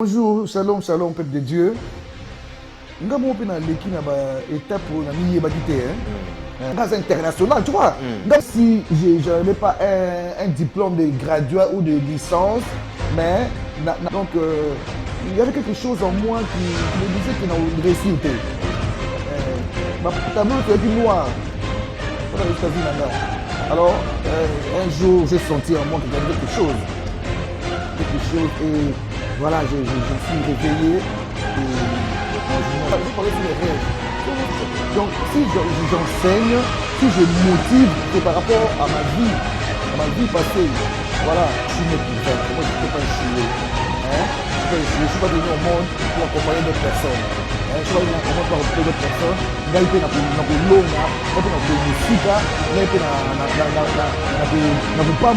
Bonjour, shalom, shalom, peuple de Dieu. Nous avons une étape pour nous quitter. Gaz international, tu vois. Si je n'avais pas un diplôme de graduat ou de licence, mais donc il y avait quelque chose en moi qui me disait que nous réussissons. Ma tableau était noir. Alors, un jour, j'ai senti en moi qu'il y avait quelque chose. Et voilà, je me suis réveillé et je parlais sur les rêves. Donc si j'enseigne, si je motive, c'est par rapport à ma vie passée. Voilà, je suis né pour faire. Moi, je ne peux pas échouer. Je ne suis pas venu au monde pour accompagner d'autres personnes. Je suis pas venu au monde pour accompagner d'autres personnes. Je suis venu pour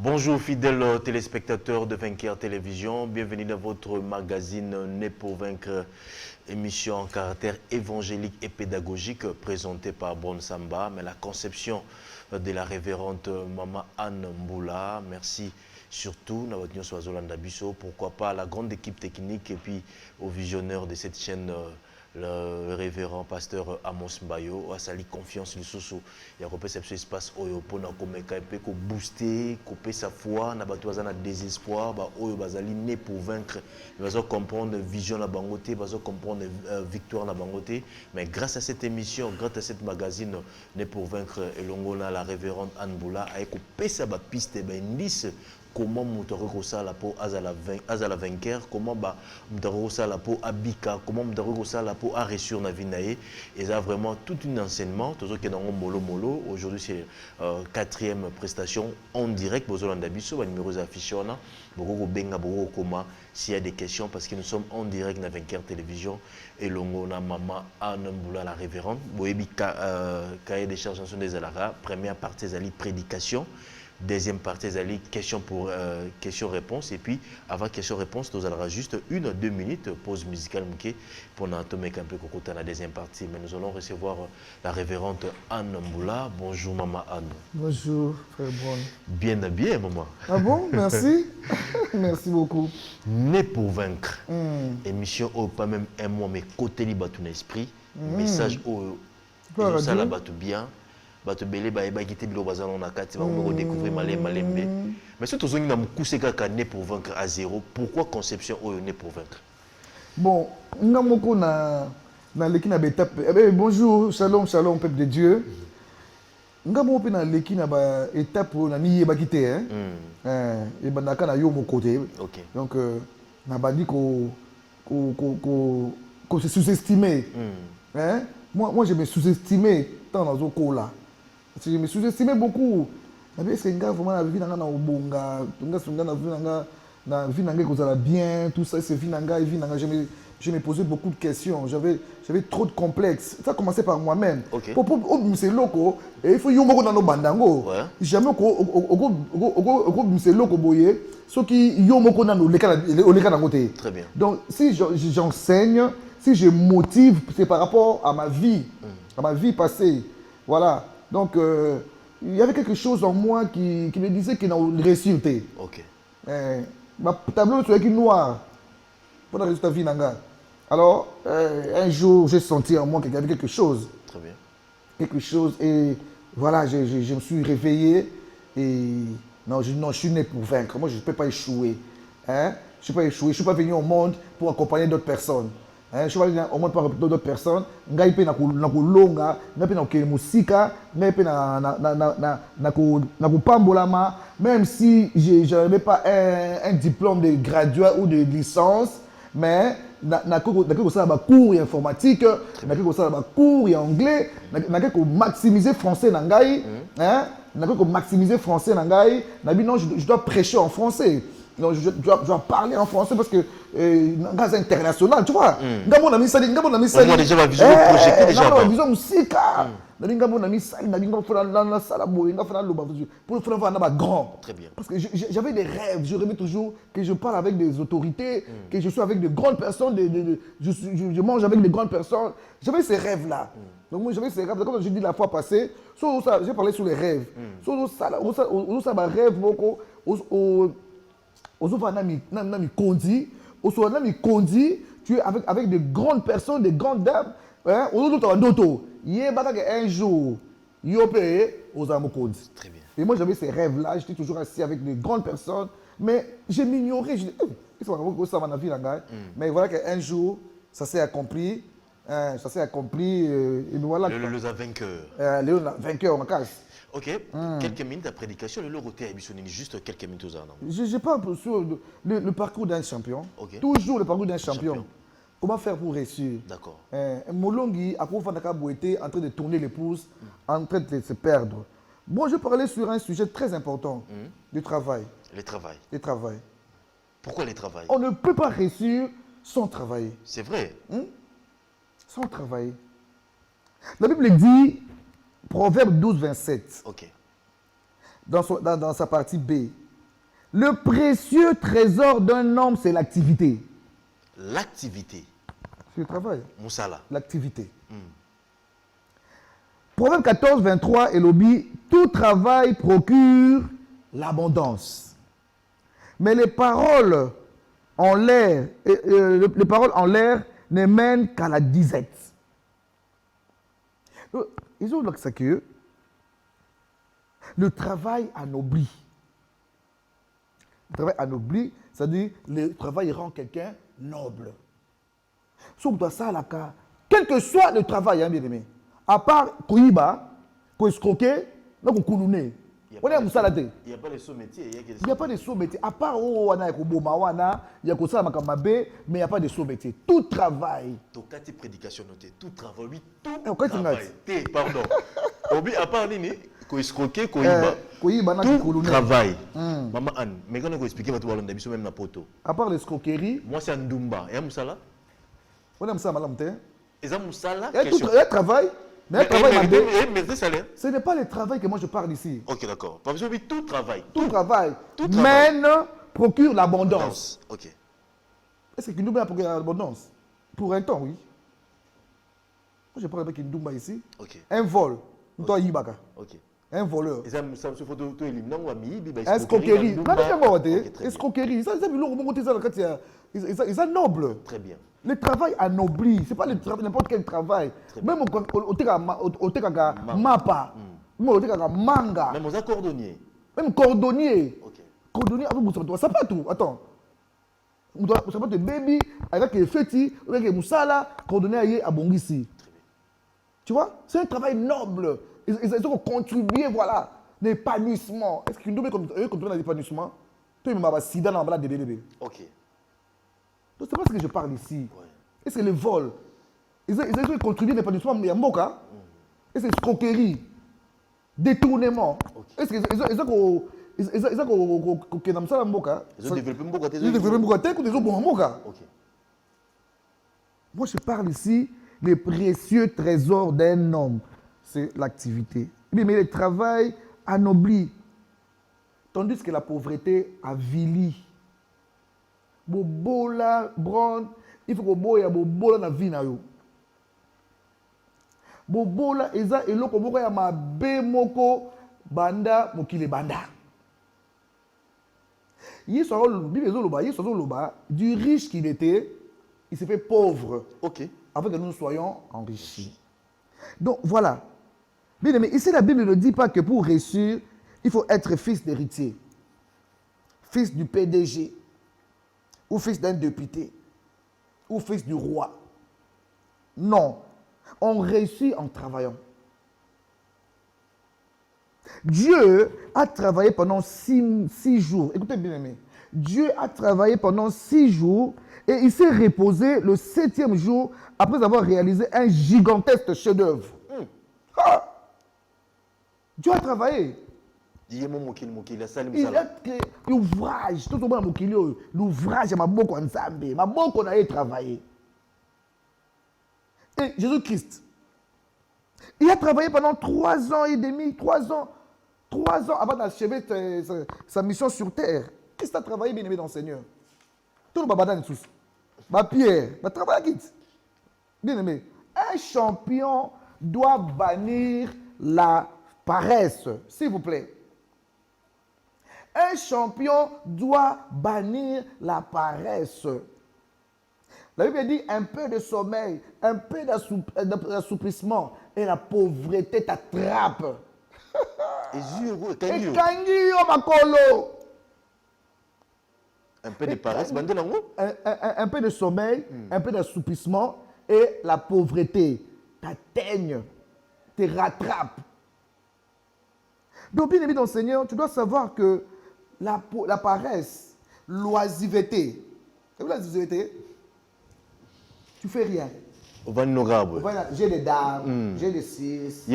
Bonjour fidèles téléspectateurs de Vainqueur Télévision, bienvenue dans votre magazine Né pour Vaincre, émission en caractère évangélique et pédagogique présentée par Bon Samba, mais la conception de la révérende Maman Anne Mboula. Merci surtout à votre Swazolanda Bisso, pourquoi pas à la grande équipe technique et puis aux visionnaires de cette chaîne. Le révérend pasteur Amos Mbayo a sali confiance le soso il y a repéré cet espace oyo pour na komeka un peu ko booster couper sa foi na bato bazana désespoir ba oyo bazali né pour vaincre bazo comprendre vision la bangoté bazo comprendre victoire la bangoté mais grâce à cette émission grâce à cette magazine né pour vaincre elongona la révérende Anne Mboula a coupé sa ba piste ba indice comment Moutaro la peau azala vainqueur, comment Moutaro la peau abika, comment Moutaro la peau a reçu na vinae. Et ça vraiment tout un enseignement. Tout ce qui est dans molo molo. Aujourd'hui c'est quatrième prestation en direct. Bozolanda biso, numéro affiché on a. Beaucoup benga beaucoup comment s'il y a des questions parce que nous sommes en direct dans Vainqueur Télévision et l'ongona Maman Anne Mboula la révérende. Boebi cahier des charges des Alara. Première partie zali prédication. Deuxième partie, c'est question-réponse. Et puis, avant question-réponse, nous allons juste 1 à 2 minutes, pause musicale pour nous mettre un peu dans la deuxième partie. Mais nous allons recevoir la révérende Anne Mboula. Bonjour, Maman Anne. Bonjour, frère Bon. Bien, maman. Ah bon, merci. Merci beaucoup. Né pour vaincre. Émission, pas même un mois, mais côté libre ton esprit. Message, ça la bat bien. Bato belé ba eba kité bilo bazalo na kati ba ko découvrir malembe mais surtout zongi na mukuse kaka né pour vaincre à zéro. Pourquoi conception oyo né pour vaincre? Bon, ngamoko na leki na étape. Bonjour, shalom, shalom peuple de Dieu. Ngamoko na leki na ba étape na ni yeba kité et bandaka na yo mo côté. Donc na bandi ko se sous-estimer. Moi je me sous-estimé tant dans zo ko là. Je me sous-estimais beaucoup. Est-ce que vraiment la vie na obonga, na vie na nga bien, tout ça c'est vie na nga, je me posais beaucoup de questions, j'avais trop de complexes. Ça a commencé par moi-même. Pour c'est loco, il faut yomoko na no bandango. Jamais ko c'est loco boye, ce qui yomoko na no leka na côté. Très bien. Donc si j'enseigne, si je motive, c'est par rapport à ma vie passée. Voilà. Donc, il y avait quelque chose en moi qui me disait que nous réussissons. Ma tableau était noir. Pour la vie nanga. Alors, un jour, j'ai senti en moi qu'il y avait quelque chose. Très bien. Quelque chose. Et voilà, je me suis réveillé. Et non, je suis né pour vaincre. Moi, je ne peux pas échouer. Je ne suis pas échoué. Je ne suis pas venu au monde pour accompagner d'autres personnes. Je suis allé au monde par d'autres personnes. Je suis allé longa, je suis allé musique, je suis allé même si je n'avais pas un diplôme de graduat ou de licence, mais je suis allé cours informatique, je suis allé cours anglais, je suis maximiser français. Je dois prêcher en français. Non, je dois parler en français parce que gaz international, tu vois. Ngamo na misali. On a déjà la vision projetée déjà. La vision musique. Ngamo na misali, ngamo fera la sala boy, ngamo fera loba pour faire un grand. Très bien. Parce que j'avais des rêves, je rêvais toujours que je parle avec des autorités, que je suis avec de grandes personnes, je mange avec de grandes personnes. J'avais ces rêves là. Donc moi j'avais ces rêves. Comme je dis la fois passée, j'ai parlé sur les rêves. Ça rêve beaucoup tu es avec de grandes personnes, de grandes dames. Hein? Un jour, Très bien. et moi, j'avais ces rêves-là. J'étais toujours assis avec de grandes personnes. Mais je m'ignorais. Je disais, mais voilà qu'un jour, ça s'est accompli. Ça s'est accompli. Et voilà. Le vainqueur. Le vainqueur, on casse. Ok, quelques minutes de prédication, le roté a juste quelques minutes aux armes. Je parle sur le parcours d'un champion. Okay. Toujours le parcours d'un champion. Comment faire pour réussir? D'accord. Molongi, à quoi était en train de tourner les pouces, en train de se perdre. Bon, je parlais sur un sujet très important, du travail. Le travail. Le travail. Pourquoi le travail? On ne peut pas réussir sans travailler. C'est vrai. Sans travailler. La Bible dit, Proverbe 12, 27, ok. Dans sa partie B, le précieux trésor d'un homme, c'est l'activité. L'activité. C'est le travail. Moussala. L'activité. Proverbe 14, 23, et l'obi, tout travail procure l'abondance. Mais les paroles en l'air, les paroles en l'air ne mènent qu'à la disette. Ils ont dit que le travail anoblit. Le travail anoblit, c'est-à-dire le travail rend quelqu'un noble. Sauf que ça, quel que soit le travail, hein, bien aimé, à part Koyiba, Koyescroquer, là, Koulouné. Il On est à Moussalate. Il n'y a pas de sous-métier. Il n'y a pas de sous-métier. À part Owana, Kobomawana, il y a Kosa Makamabe, mais il n'y a pas de sous-métier. Tout travail. Donc, quand tu prédication notée, tout travail, oui, tout travail. Pardon. Obi, à part Nini, Koyescroquer, Koyiba. Tout travail. Maman Anne, mais quand on explique, on va te même na poto. À part l'escroquerie. Moi, c'est Ndumba. Et à Moussala? On a Moussala, Malamte. Et à Moussala? Il y a travail. Mais ce n'est pas le travail que moi je parle ici. Ok, d'accord. Parce que tout travail. Tout travail mène, procure l'abondance. Ok. Est-ce que Kindoumba procure l'abondance? Pour un temps, oui. Moi je parle avec Kindoumba ici. Ok. Un vol. Ok. Un voleur. Escroquerie. Escroquerie. Ça, c'est noble. Très bien. Le travail anoblit. Ce n'est pas n'importe quel travail. Même au mapa. Même au manga. Même aux cordonniers. Même cordonnier. Ok. Cordonnier avec Moussala. Ça pas tout. Attends. Moussala de baby, avec les fétis, avec les Moussala, cordonnier à Bongisi. Tu vois? C'est un travail noble. Ils ont contribué, voilà, l'épanouissement. Est-ce qu'ils doivent contribuer à l'épanouissement? Toi, il m'a sida dans la balade de bébé. Ok. Donc, c'est pas ce que je parle ici. Ouais. Est-ce que le vol, ils ont contribué à l'épanouissement, mais il y a un moka. Est-ce que c'est escroquerie, détournement? Okay. Est-ce qu'ils ont développé Mboka? Moi, je parle ici des précieux trésors d'un homme. C'est l'activité. Mais le travail anoblit. Tandis que la pauvreté avilit. Bobola, bron, il faut que boya bobola na vie na yo. Bobola eza eloko moko ya mabe moko banda mokile banda. Du riche qu'il était, il s'est fait pauvre. Ok. Afin que nous soyons enrichis. Donc voilà. Bien aimé, ici la Bible ne dit pas que pour réussir, il faut être fils d'héritier, fils du PDG, ou fils d'un député, ou fils du roi. Non. On réussit en travaillant. Dieu a travaillé pendant 6 jours. Écoutez bien aimé. Dieu a travaillé pendant 6 jours et il s'est reposé le 7e jour après avoir réalisé un gigantesque chef-d'œuvre. Ah! Dieu a travaillé. Il a créé l'ouvrage. Tout le monde l'ouvrage, ma beaucoup ensemble, ma beaucoup a travaillé. Et Jésus-Christ, il a travaillé pendant 3 ans et demi, 3 ans avant d'achever sa mission sur terre. Christ a travaillé bien aimé dans le Seigneur. Tout le monde tous. Pierre, va travailler. Bien aimé, un champion doit bannir la paresse, s'il vous plaît. Un champion doit bannir la paresse. La Bible dit un peu de sommeil, un peu d'assouplissement et la pauvreté t'attrape. Un peu de paresse, un peu de sommeil, un peu d'assouplissement et la pauvreté t'atteigne, te rattrape. Donc, bien aimé dans le Seigneur, tu dois savoir que la paresse, l'oisiveté, l'oisiveté, tu fais rien. Voilà, j'ai des dames, j'ai des six.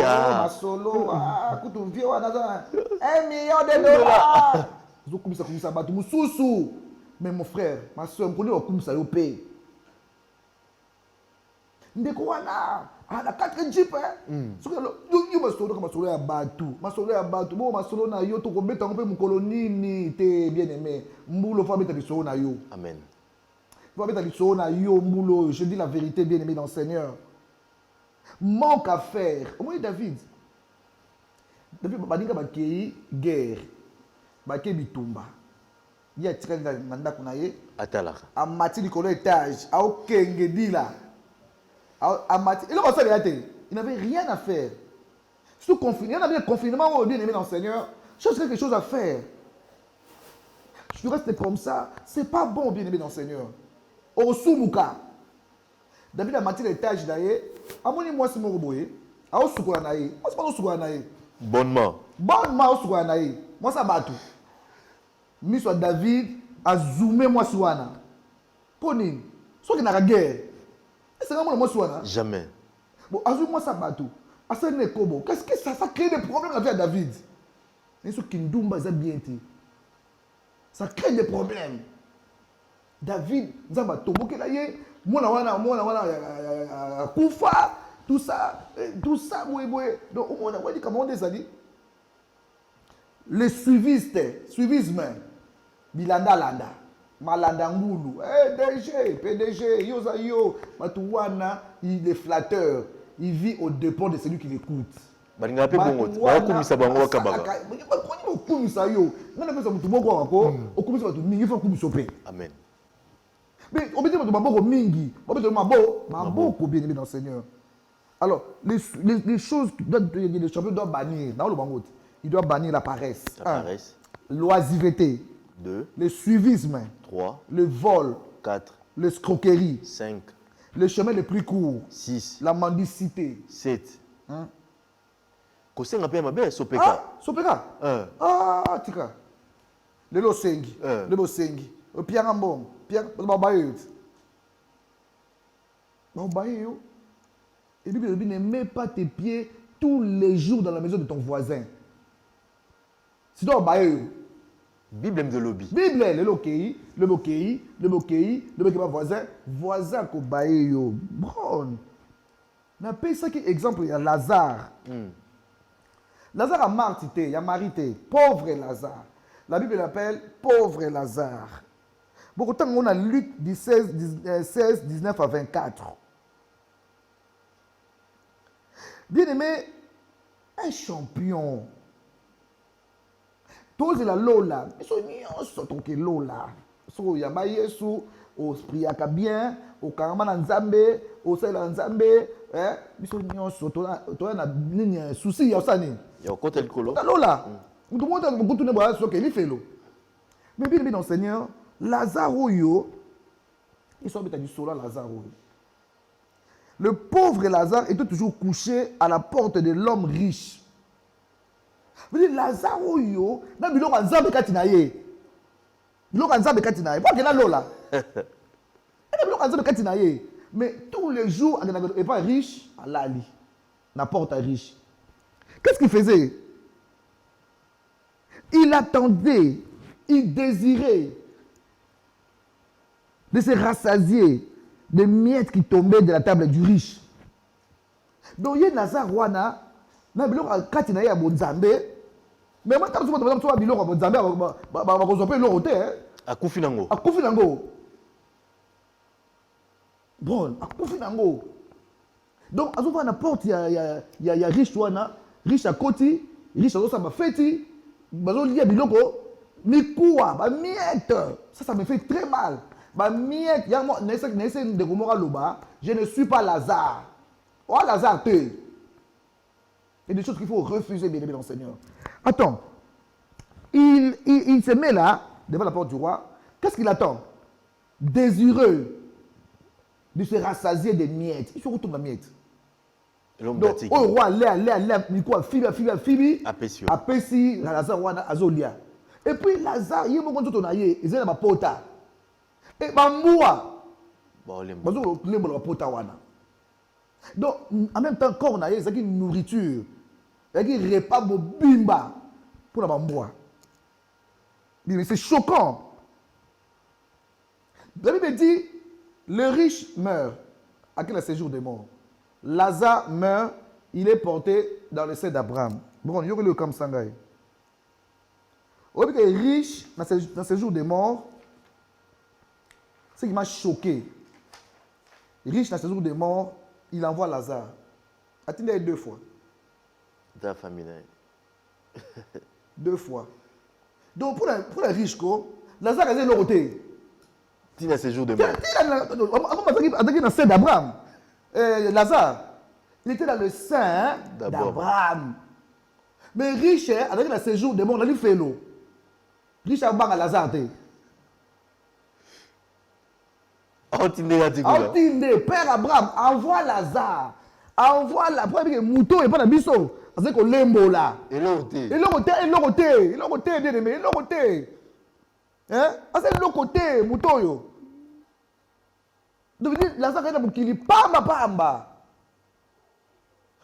Ah, solo, écoute, on vient, on a $1 million. Mais mon frère, ma soeur, je connais comme ça, je paye. La 4 jeep, yo masolo kama masolo ya batu, masolo ya batu, bo masolo na yo to ko beta ko pe mukolo nini te bien aimé. Mbulo fa beta biso na yo. Amen. Fa beta biso na yo mbulo, je dis la vérité bien aimé dans le Seigneur. Manque à faire. Au moins David. Depuis badinga bakei guerre. Bakei bitumba. Ya tiranga nanda kunaye. Atalaka. Amati likolo étage, a okenge dila. Il n'avait rien à faire. Sous confinement, il y avait un confinement bien aimé dans le Seigneur. Cherche quelque chose à faire. Je reste comme ça. C'est pas bon bien aimé dans le Seigneur. Au Soumouka. David a mati l'étage d'ailleurs. Amoni moi c'est mon roboé. A au Soukoanaï. Moi c'est pas au Soukoanaï. Bonnement. Bonnement au Soukoanaï. Moi ça bat tout. Mais soit David a zoomé moi sur Wana. Ponine. Soit qu'il n'a pas de guerre. C'est vraiment moi soin. Jamais. Bon, moi ça bateau. Qu'est-ce que ça crée des problèmes dans la vie à David? Et ce Kindumba ça bien été. Ça crée des problèmes. David, Zamba Tobo qui là yé, moi Koufa, tout ça, oui. Donc on a dit comment on dit les suivisme, Bilanda Landa. Malanda Ngulu, DG, PDG, Yozayo, Matouana, il est flatteur. Il vit au dépens de celui qui l'écoute. Amen. Mais on peut dire que mingi, on peut dire que bien aimé dans le Seigneur. Alors, les choses que les champions doivent bannir, dans le bangot, il doit bannir la paresse. L'oisiveté. 2. Le suivisme. 3. Le vol. 4. L'escroquerie. 5. Le chemin le plus court. 6. La mendicité. 7. Hein? Sopeka. Sopeka. Ah, tika. Le losengi. Le losengi. Le piangambon. Babayut. Babayut. Et puis, ne mets pas tes pieds tous les jours dans la maison de ton voisin. Sinon, babayut. Bible de lobby. Bible, le moquei, voisin ko baye yo. Bon. Na paye ça qui exemple il y a Lazare. Lazare a martité, il y a marité, pauvre Lazare. La Bible l'appelle pauvre Lazare. Bon, autant on a Luc 16, 19 à 24. Bien aimé, un champion. Tous la lola, ils sont nyonso toke lola. So yamba Yesu, au priaka bien, au karama na Nzambe, au sela Nzambe, ils sont nyonso to na nini souci ya osani. Ya okota likolo. Ta lola. Tout le monde a beaucoup de bois so ke li felo. Mais bien dans le Seigneur, Lazare yo, ils sont habitués du sola Lazare. Le pauvre Lazare était toujours couché à la porte de l'homme riche. Vous dites Lazare yo, na biloko nzambe kati na ye. Biloko nzambe kati na ye. Pas que na lola. Na biloko nzambe kati na ye. Mais tous les jours, il n'est pas riche, Allah li. Na porte riche. Qu'est-ce qu'il faisait? Il attendait, il désirait de se rassasier des miettes qui tombaient de la table du riche. Donc, il y a Lazare wana, na biloko kati na ye ya bonzambe. Mais moi, quand tu vas biloko ya bonzambe, ba kozope lo te. Akufi nango. Akufi nango. Bon, akufi nango. Donc, à la porte, il y a riche wana, riche à côté, riche ça m'a fait bazo lié biloko mikuwa ba miette ça me fait très mal ba miette ya moi nesse de komora loba je ne suis pas Lazare oh Lazare te il y a des choses qu'il faut refuser bien aimé dans le Seigneur. Attends, il se met là devant la porte du roi. Qu'est-ce qu'il attend? Désireux de se rassasier des miettes. Il se retourne la miette. Donc, au roi, Fibi, Apessi, Lazare, Wana, Azolia. Et puis, Lazare, il y a beaucoup de choses, il y a des pota. Et Bamboua, donc, en même temps, quand on a une nourriture, il y a un repas bimba pour la Bamboua. Mais c'est choquant. La Bible dit, le riche meurt. À quel séjour des morts? Lazare meurt, il est porté dans le sein d'Abraham. Bon, il y a le comme Sangai. Au lieu que riche, dans ce jour des morts, ce qui m'a choqué, riche dans ce jour des morts, il envoie Lazare. A-t-il 2 fois? Dans la famille. 2 fois. Donc pour les riches, Lazare a dit le côté. Il a ce jour de mort. Il dans le sein d'Abraham. Lazare, il était dans le sein d'Abraham. Mais riche, avec le séjour de mort, il a fait l'eau. Riche a banc à Lazare. Père Abraham, envoie Lazare. Envoie la première mouton et pas la biso. Parce que lembo là. Et l'autre, bien aimé, l'autre. Hein? Parce que l'autre, mouton yo. Donc Lazare est bukili pamba.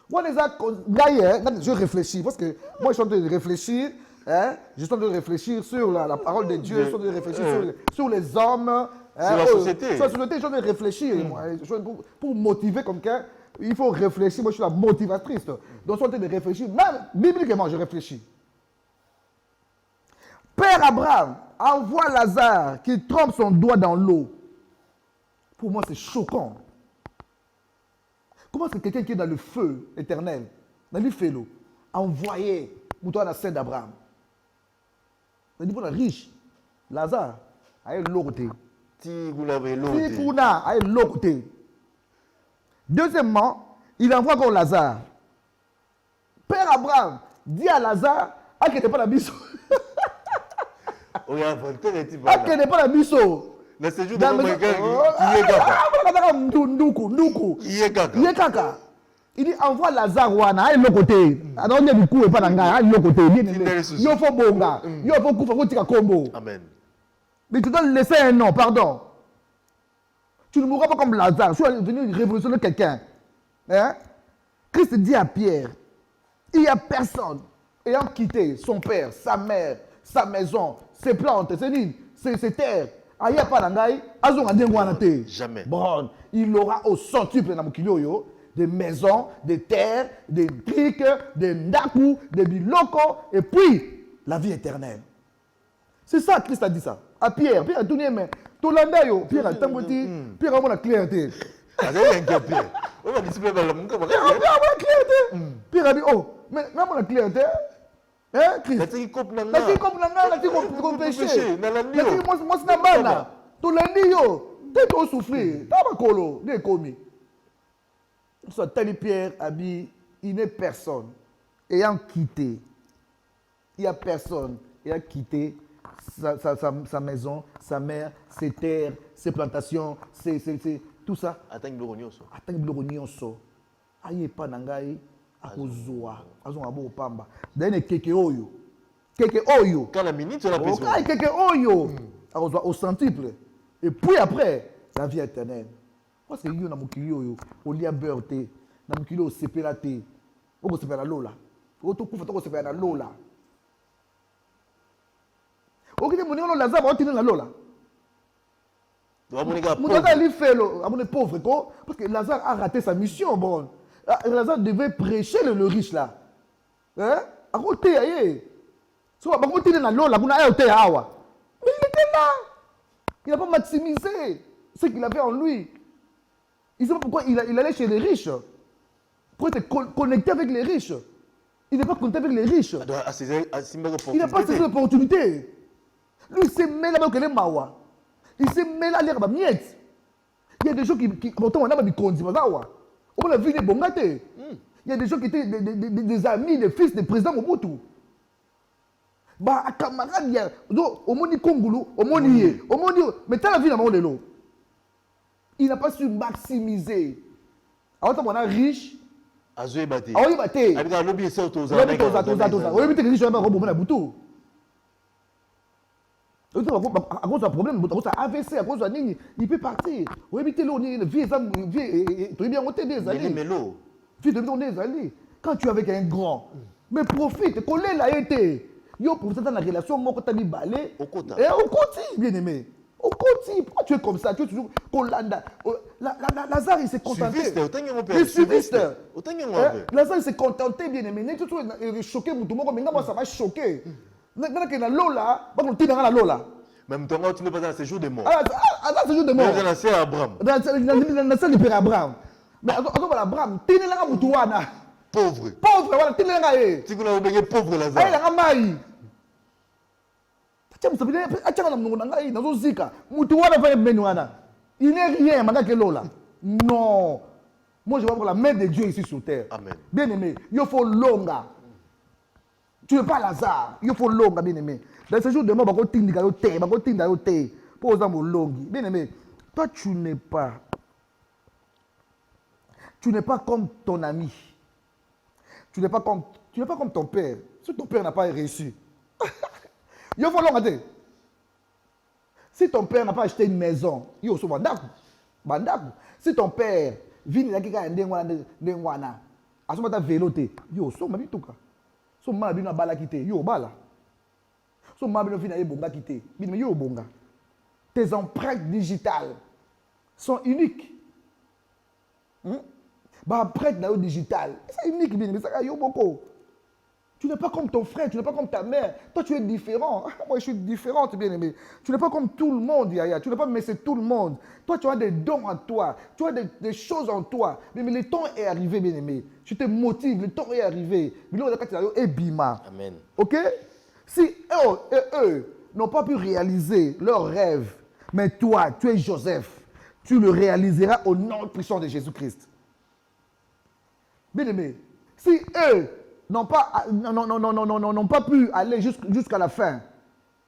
Moi je réfléchis parce que moi je suis en train de réfléchir, hein? Je suis en train de réfléchir sur la parole de Dieu, je suis en train de réfléchir sur les hommes, sur la société. Sur la société, je suis en train de réfléchir. Pour motiver comme quelqu'un, il faut réfléchir. Moi je suis la motivatrice. Donc je suis en train de réfléchir, même bibliquement je réfléchis. Père Abraham envoie Lazare qui trempe son doigt dans l'eau. Pour moi c'est choquant. Comment est-ce que quelqu'un qui est dans le feu éternel, dans le feu, a envoyé dans la scène d'Abraham? On dit pour le riche, Lazare a eu l'autre côté. Tikuna a eu l'autre côté. Deuxièmement, il envoie encore Lazare. Père Abraham dit à Lazare, qu'il n'était pas la biso. Qu'il n'est pas la biso. Mais c'est juste que il dit envoie Lazare wana à l'autre côté. Alors on est du coup et pas dans à l'autre côté. Il faut bonga, il faut kufa faut tika combo. Amen. Mais tu dois laisser un nom, pardon. Tu ne mourras pas comme Lazare. Tu es venu révolutionner quelqu'un. Hein? Christ dit à Pierre, il n'y a personne ayant quitté son père, sa mère, sa maison, ses plantes, ses terres. Jamais. Bon, il aura au centuple dans mon des maisons, des terres, des trucs, des ndaku, des biloko, et puis la vie éternelle. C'est ça Christ a dit ça. À Pierre, Pierre a tourné, mais tout l'andayo, Pierre a tambouti, Pierre a mon clarté. Pierre a dit, oh, mais même la clarté. Hein, Christ? Pierre a dit, il n'est personne ayant quitté. Il n'y a personne ayant quitté sa maison, sa mère, ses terres, ses plantations, tout ça. Attends, aye pa nangai akozwa azonga bo pamba dane keke oyo quand minute on a besoin keke oyo akozwa au centuple et puis après la vie éternelle parce que yo na mokili oyo olia beurre na mokili o sepela te oko sepela lola oto kufa to ko sepela na lola okite moninga lo Lazare ba otine na lola Mon pauvre, parce que Lazare a raté sa mission. Bon. Lazare devait prêcher le riche là. Hein? Mais il était là. Il n'a pas maximisé ce qu'il avait en lui. Il ne sait pas pourquoi il allait chez les riches. Pour être connecté avec les riches. Il n'est pas content avec les riches. Il n'a pas saisi l'opportunité. Lui, il s'est mêlé avec les mawa. Il s'est mêlé à l'air de miette. Il y a des gens qui pourtant, on a des condis. On a vu des bongate. Il y a des gens qui étaient des amis, des fils des présidents Mobutu. Bah, à camarade, il y a. Au monde Congolo, au monde Yé, au monde. Mais t'as la vie dans le monde. Il n'a pas su maximiser. Alors, on a riche. Azoé Baté. Ah oui, Baté. Avec un lobby, c'est autour. Oui, mais t'es riche, on a un robot à boutou. À cause d'un problème, à cause d'un AVC, à cause d'un nini, il peut partir. Oui, mais t'es là, tu es bien monté des années. Tu es bien des années. Quand tu es avec un grand, mais profite, collez la été. Yo, pour ça, dans la relation, moi, quand tu as mis balai. Au côté, bien aimé. Au côté, pourquoi tu es comme ça? Tu es toujours Colanda. Lazare, il s'est contenté. Les suivistes. Lazare, il s'est contenté, bien aimé. Tu es toujours choqué, mais moi, ça va choquer. Maintenant que la Lola, on tient dans la Lola. Même temps, tu n'es pas dans le séjour de mort. Ah, dans le séjour de mort. Dans la salle Abraham. Dans la salle de Père Abraham. Mais attends, Abraham, tu es là, Moutouana. Pauvre. Pauvre, voilà, tu es là. Tu es là, pauvre Lazare. Ah, il a maï. Il n'est rien, non. Moi, je vois pour la main de Dieu ici sur terre. Amen. Bien aimé, il faut longa. Tu n'es pas Lazare, il faut longa, bien aimé. Dans ce jour de mort, bien aimé, toi, tu n'es pas comme ton ami. Tu n'es pas comme ton père. Si ton père n'a pas réussi. Il faut l'engager. Si ton père n'a pas acheté une maison, il faut bandaku. Si ton père vit dans la ndengwana, à ce moment-là vélo te, yo so mabi tuka. So mabi na bala kité, yo bala. So mabi no fina ye bonga kité, mais yo bonga. Tes empreintes digitales sont uniques. Bah empreinte na yo digitale, c'est unique bien, mais ça yo boko. Tu n'es pas comme ton frère, tu n'es pas comme ta mère. Toi, tu es différent. Moi, je suis différente, bien aimé. Tu n'es pas comme tout le monde, Yaya. Tu n'es pas mais c'est tout le monde. Toi, tu as des dons en toi. Tu as des choses en toi. Mais le temps est arrivé, bien aimé. Tu te motives, le temps est arrivé. Et bima. Amen. Ok? Si eux n'ont pas pu réaliser leurs rêves, mais toi, tu es Joseph, tu le réaliseras au nom puissant de Jésus-Christ. Bien aimé. Si eux n'ont pas pu aller jusqu'à la fin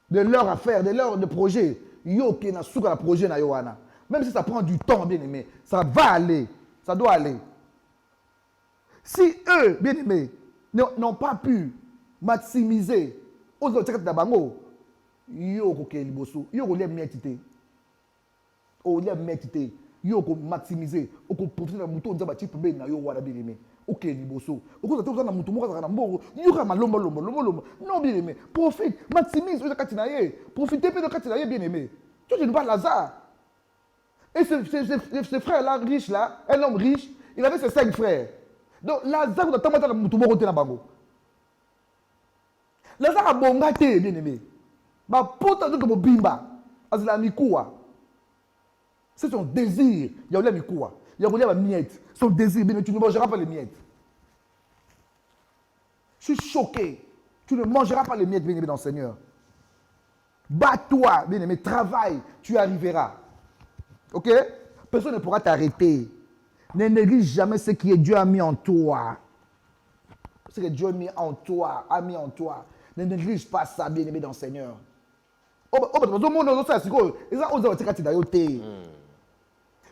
de leur affaire, de leur projet. Yo qui n'a souka la projet na Yohana. Même si ça prend du temps, bien aimé, ça va aller, ça doit aller. Si eux, bien aimés, n'ont pas pu maximiser aux autres d'abango, yo ko ke liboso, yo ko le mietité. O le mietité, yo ko maximiser, o ko profiter na muto nzaba type be na yo wana bien aimé. Ok, liboso. Au cause de tout ça, na mutu moka na mbongo. Yuka malomba lomba. Non bien aimé. Profite, maximise le katinaye. Profitez peu de katinaye bien aimé. Tu ne pas Lazare. Et ce frère-là, riche là, un homme riche, il avait ses 5 frères. Donc Lazare, vous avez la mutu moka na bango. Lazare a bongate bien aimé. Ba pota de comme bimba. Azila mikuwa. C'est son désir. Il y a eu la mikuwa. Il y a la miette. Son désir, bien, tu ne mangeras pas les miettes. Je suis choqué. Tu ne mangeras pas les miettes, bien aimé dans le Seigneur. Bats-toi, bien aimé, travaille, tu arriveras. Ok? Personne ne pourra t'arrêter. Ne néglige jamais ce que Dieu a mis en toi. Ce que Dieu a mis en toi, Ne néglige pas ça, bien aimé dans le Seigneur.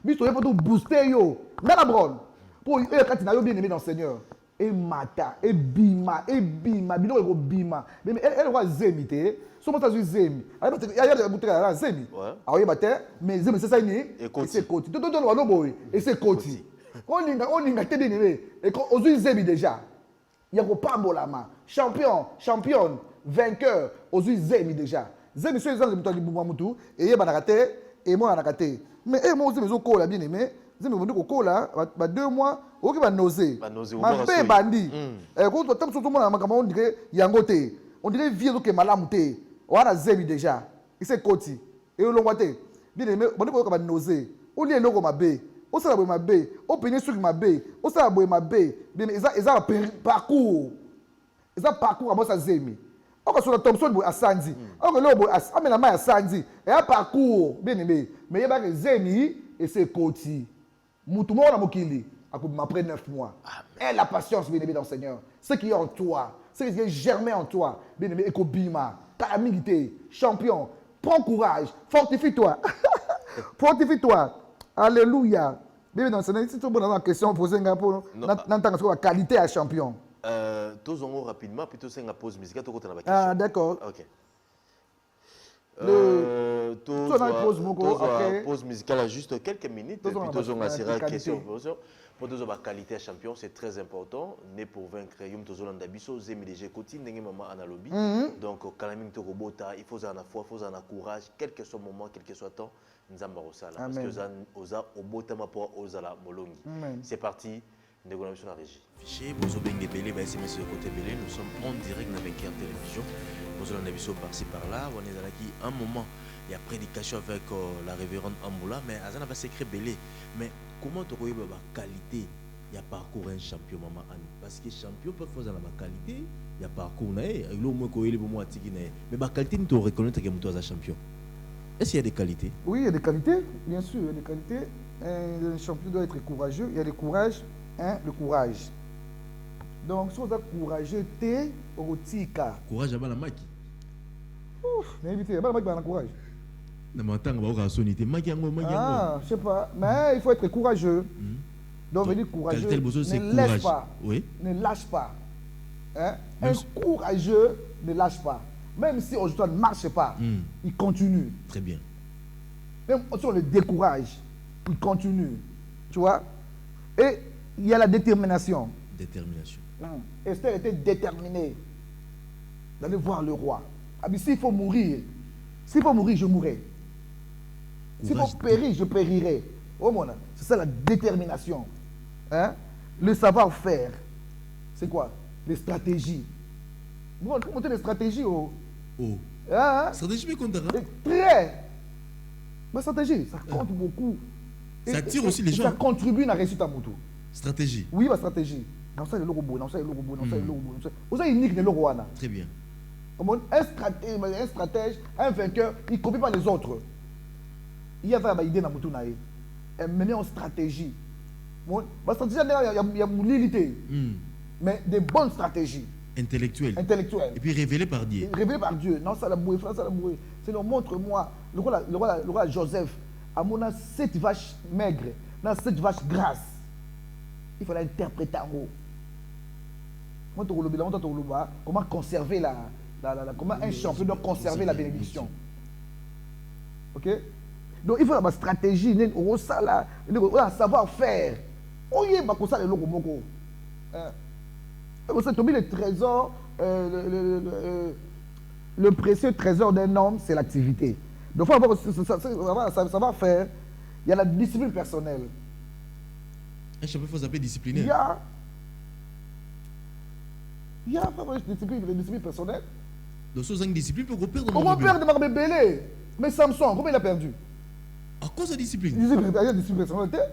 Biso pour tout booster yo. Nana bron. Pour eux quand na yo bien aimé dans le Seigneur. Et mata, et bima, bino ego bima. Mais elle va zemité. So mota zu zemi. Il y a des boutera zemi. Ah oui bate, mais zemi c'est ça ni. Et c'est côté. Tout le boy et c'est côté. On linga te bien aimé. Et quand ozu zemi déjà. Il y a ko pambolama. Champion, vainqueur, ozu zemi déjà. Zemi c'est ça de mutu et yeba na kate et moi na kate. Mais moi aussi, je suis bien aimé. Je suis 2 mois, je suis nausée. Je suis bandi. On dirait Yangote. On dirait vieux qui est malade. On a zébi déjà. Il s'est côté. Et on l'a dit. Bien aimé, on est nausée. On est logo ma bé. On s'est abonné ma bé. On pénètre sur ma bé. On s'est abonné ma bé. Bien, ils ont un parcours. Et ça parcours à moi ça zemi. On va sur la Thompson boy à Sandy. On va là boy à mais la main à Sandy. Et un parcours bien aimé. Mais il y a pas zemi et c'est Koti. Moutouma on a mokili. Après 9 mois. Et la patience bien aimé dans le Seigneur. Ce qui est en toi, ce qui est germé en toi, bien aimé Ekobima, ta milité, champion. Prends courage, fortifie-toi. Fortifie-toi. Alléluia. Bien dans le Seigneur, si tu as une question posée pour la qualité à champion. Tous en rapidement, puis tous en pause musicale, tout question. Ah, d'accord. Ok. Pause musicale à juste quelques minutes, puis tous on assurera la question. Pour tous la qualité à champion, c'est très important. Né pour vaincre, yum tous on d'abisso, zemi déjà côté, n'engagez maman analobi. Donc, calaming to robota, il faut en avoir foi, il faut en avoir courage, quel que soit le moment, quel que soit le temps, nous avons ça là. Parce que osa obota ma pour osala molongi. C'est parti. Nous avons la régie. Fichier, nous sommes SMS de côté Belé, nous sommes en direct dans 24 télévision. Nous avons des émissions par-ci par-là. On est dans un moment, il y a prédication avec la révérende Amboula, mais il y a un secret Belé. Mais comment tu vois la qualité? Il y a parcours un champion, maman Anne. Parce que champion peut faire la qualité, il y a parcours. Mais la qualité, tu reconnais que tu es un champion. Est-ce qu'il y a des qualités? Oui, il y a des qualités, bien sûr, il y a des qualités. Un champion doit être courageux, il y a des courages. Le courage. Donc, si on a courageux, t'es au tika. Courage à la maki. Ouf, mais évitez, il y a pas courage. Ah, je sais pas, mais il faut être courageux. Donc, on dit courageux. Ne lâche pas. Oui. Ne lâche pas. Hein? Un courageux ne lâche pas. Même si aujourd'hui ne marche pas, il continue. Très bien. Même si on le décourage, il continue. Tu vois? Et il y a la détermination. Détermination. Esther était déterminée d'aller voir le roi. S'il faut mourir, je mourrai. S'il faut périr, je périrai. Oh mon, c'est ça la détermination. Hein? Le savoir-faire. C'est quoi? Les stratégies. Vous montez les stratégies. Hein? Stratégie, mais compte. Très. Ma stratégie, ça compte beaucoup. Ça tire aussi les gens. Ça contribue à la réussite à mon tour. Stratégie. Oui, ma stratégie. Dans ça, il y a le robot, dans ça, il y a le robot, dans ça, il y a le robot. Vous savez, unique le roi. Très bien. Un stratège, un vainqueur, il ne copie pas les autres. Il y avait une idée dans mon tour. Elle menait en stratégie. Ma stratégie, il y a une l'unité. Mais des bonnes stratégies. Intellectuelles. Et puis révélées par Dieu. Révélées par Dieu. Non, ça l'a boué, ça l'a boué. C'est le montre-moi. Le roi Joseph, à mon 7 vaches maigres, dans 7 vaches grasses. Il fallait interpréter en haut. Comment conserver comment un champion doit conserver la bénédiction. Ok? Donc il faut avoir une stratégie, un savoir-faire. Oh yeah, bah comme ça les logos moko. C'est le trésor, le précieux trésor d'un homme, c'est l'activité. Donc il faut avoir un savoir-faire. Il y a la discipline personnelle. Un champion faut s'appeler disciplinaire. Il y a pas de discipline personnelle. Donc, si vous avez une discipline, vous pouvez perdre. Comment perdre Marbe Belé? Mais Samson, combien il a perdu? À cause de la discipline. Il y a une discipline personnelle.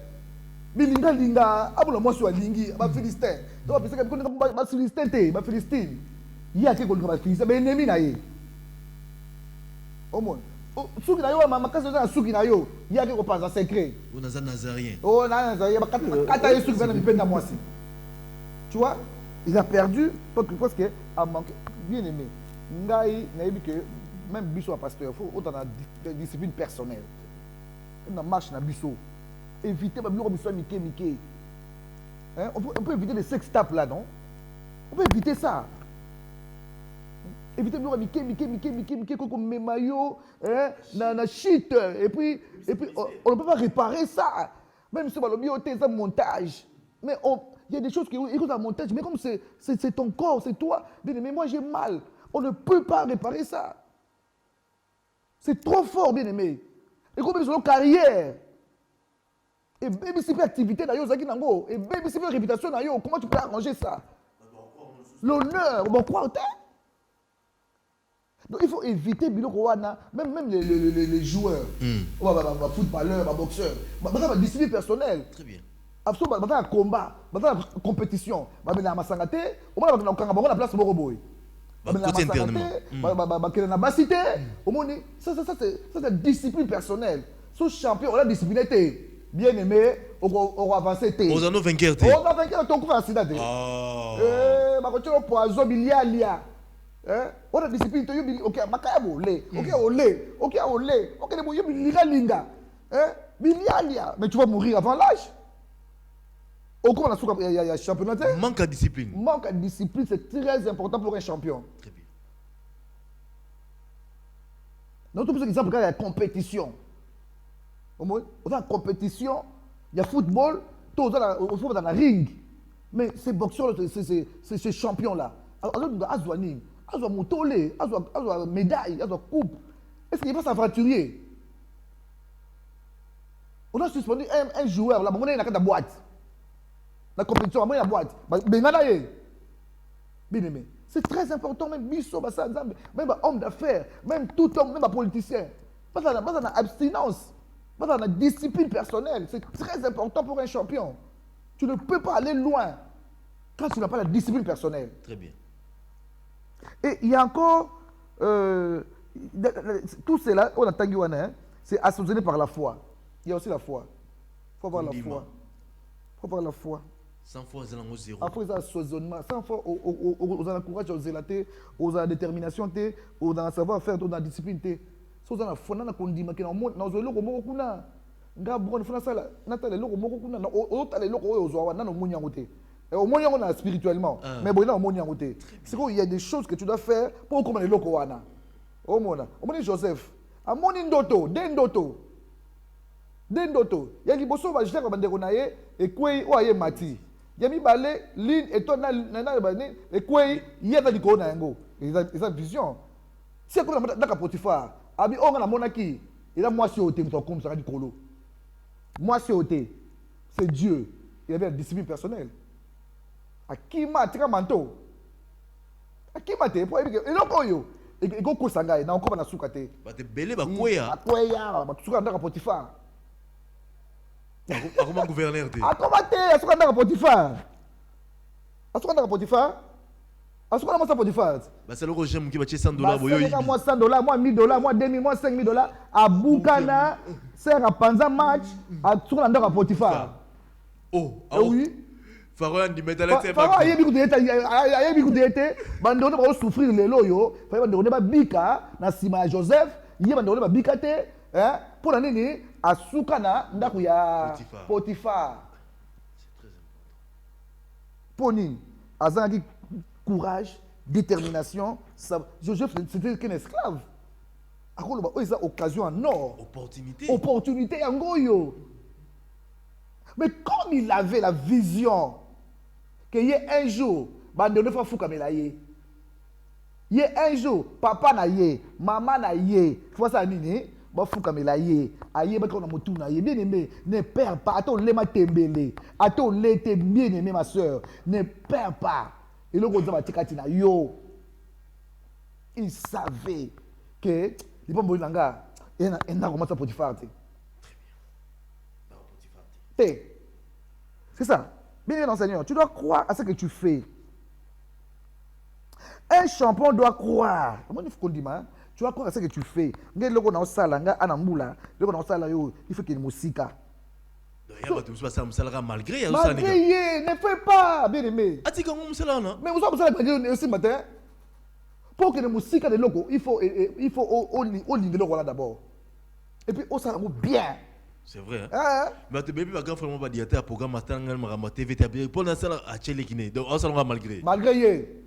Bilinga linga, abula moi sur lingi, ma Philistin. Donc parce que ma Philistin ma Philistine. Il y a quelque chose comme Philistin, mais ennemi na yé. Au monde. Souki na yo ma kasa na souki na yo, il y a quelque chose pas secret. On a un nazarien. Oh nazarien, kata yo souki na mipenda moi si. Tu vois? Il a perdu parce qu'il a manqué. Bien aimé. Ngai na dit que même biso pasteur, il faut autant de discipline personnelle. On marche na biso. Éviter ma bureau biso mike. Hein? On peut éviter les sextapes là, non? On peut éviter ça. Éviter le bureau mike comme mes maillots, na shit. Et puis on ne peut pas réparer ça. Même si on a un montage. Mais il y a des choses qui écoutent un montage, mais comme c'est ton corps, c'est toi. Mais moi j'ai mal. On ne peut pas réparer ça. C'est trop fort, bien aimé. Et comme sur nos carrières. Et même si activité d'ailleurs, et même si réputation d'ailleurs, comment tu peux arranger ça? L'honneur, on va croire. Donc il faut éviter même les joueurs, footballeurs, boxeurs, discipline personnelle. Très bien. absolument dans un combat dans une compétition bamela masanga te au moins na kanga bango na place moko boy côté internement na basité au moins ça c'est discipline personnelle ce champion on a discipliné te bien aimé on va avancer te aux anneaux vainqueurs te on a vainqueur to ko accident te ba ko tiro poison bilialia on a discipline te yobi OK makaya bolé OK de boyo linga bilialia mais tu vas mourir avant l'âge. Au cours de la championnat, manque de discipline. Manque de discipline, c'est très important pour un champion. Très bien. Notre exemple, il y a la compétition. On a la compétition, il y a football, tout dans la ring. Mais ces boxeurs, ces champions-là, ils ont moutolé, ils ont médaille, ils ont coupe. Est-ce qu'il va s'aventurier? On a suspendu un joueur, là, on est dans la boîte. La compétition, la boîte. C'est très important, même biso, même homme d'affaires, même tout homme, même politicien. Pas dans l'abstinence, pas dans la discipline personnelle. C'est très important pour un champion. Tu ne peux pas aller loin quand tu n'as pas la discipline personnelle. Très bien. Et il y a encore tout cela, on a Tanguana, c'est associé par la foi. Il y a aussi la foi. Il faut avoir la foi. Il faut avoir la foi. Sans foi, ils ont zéro. Après, ils ont assaisonnement. Sans foi, ils ont le courage, ils ont la détermination, ils ont le savoir-faire, ils ont la discipline. Ils ont la foi, ils ont la condiment. Ils ont la foi, ils ont la ils ont spirituellement. Mais il y a des choses que tu dois faire pour comprendre les locaux. Joseph, Dendoto, il y a des choses qui sont et y a mati. Il y a des lignes et ton et quoi il y a des corona yango. Ils ont vision. Si on a dans Potiphar, abi on a monaki, il a moi c'est oté comme ça du colo. Moi c'est oté. C'est Dieu. Il avait une discipline personnelle. Akima tika manto. Akima te pour et lokoyo. Et go sanga na encore na sukate. Ba te belé ba koya. Koya, ba suka dans Potiphar. Comment gouverneur te? Comment te? Est-ce qu'on a un Potiphar? Est-ce qu'on a un Potiphar? Est-ce qu'on a un Potiphar? C'est le régime qui va $100. Moi $100, moi $1000, moi $2000, moi $5000. À Boukana, c'est un panza match. À tout le monde a un Potiphar. Oh, oui. Pharaon dit métal. Pharaon, il y a beaucoup d'été. Bandone va souffrir les loyaux. Bandone va bika. Na sima Joseph. Il y a bandone va bika te. Pour l'année, à Soukana, Ndakuya Potiphar. C'est très important. Poni, Azangi, courage, détermination. Joseph, c'était qu'un esclave. À quoi il a occasion en or. Opportunité en goyo. Mais comme il avait la vision qu'il y ait un jour, bandone fa fouka melaye. Il y a un jour, papa na ye, maman na ye. Faut ça nini? Fouka melaye, aye ba kona mutuna ye bien aimé, ne perds pas, attends les ma tembele, attends les te bien aimé ma soeur, ne perds pas. Et le gars va tikatina yo. Il savait que il pas bon langa, et na commencé à Potiphar. C'est ça. Bien enseignant, tu dois croire à ce que tu fais. Un champion doit croire. Comment il faut qu'on dise, tu dois croire à ce que tu fais. Il faut qu'il y ait une musique. Malgré, ne fais pas, bien aimé. Mais vous savez aussi matin. Pour que la musique de logo, il faut au niveau là d'abord. Et puis au salon bien. C'est vrai. Mais tu bébé va grand frère va dire à programme matin ma TV pour la salle à Tchélé Kiné. Donc on salon malgré. Malgré.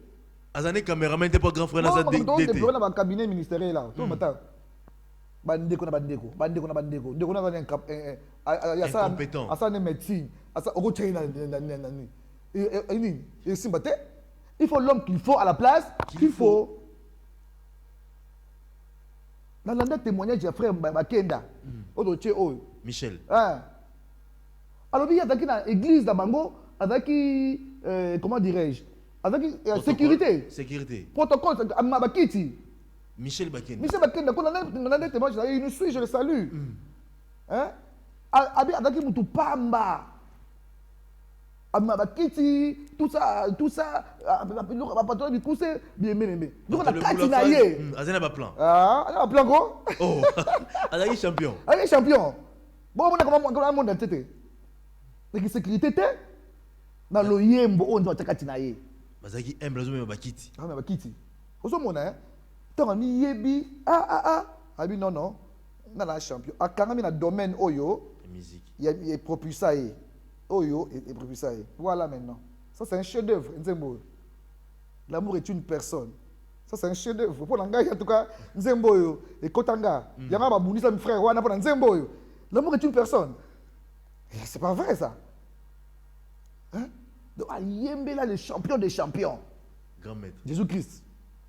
Azane caméraman n'était pas grand frère dans cette d'été. Donc dans le cabinet ministériel là, tout le matin. Bandeko na bandeko. Ndeko na un incompétent. Asa ne médecine. Asa oko tchina nani. Et simbate. Il faut l'homme qu'il faut à la place qu'il faut. Dans le témoignage de frère Bakenda, Michel. Alors, il y a dans l'église de Bango, avec comment dirais-je, avec sécurité. Sécurité. Protocole, Bakiti. Michel Bakenda. Michel Bakenda, quand on a des témoignages, il nous suit, je le salue. Avec Moutou Pamba. Kiti, tout ça, patron du coup c'est bien aimé. Donc on a Katinaye. Azena ba plan. Ah, on a plan quoi? Oh, Azaki champion. Azaki champion. Bon, on a comment un monde en tête. Mais sécurité té. Dans le yembo on doit Katinaye. Bazaki aime la zone ba kiti. Ah mais ba kiti. Oso mona, tant ni yebi abi non. On a champion. A quand même dans domaine oyo, musique. Il y a propulsé. Oyo et propulsé. Voilà maintenant. Ça c'est un chef-d'œuvre, Nzembo. L'amour est une personne. Ça c'est un chef-d'œuvre. Pour l'engagé en tout cas, Nzembo et Kotanga. Il y a ma bonisa mon frère Wana pour Nzembo. L'amour est une personne. C'est pas vrai ça. Hein? Donc Yembe là le champion des champions. Grand maître. Jésus-Christ.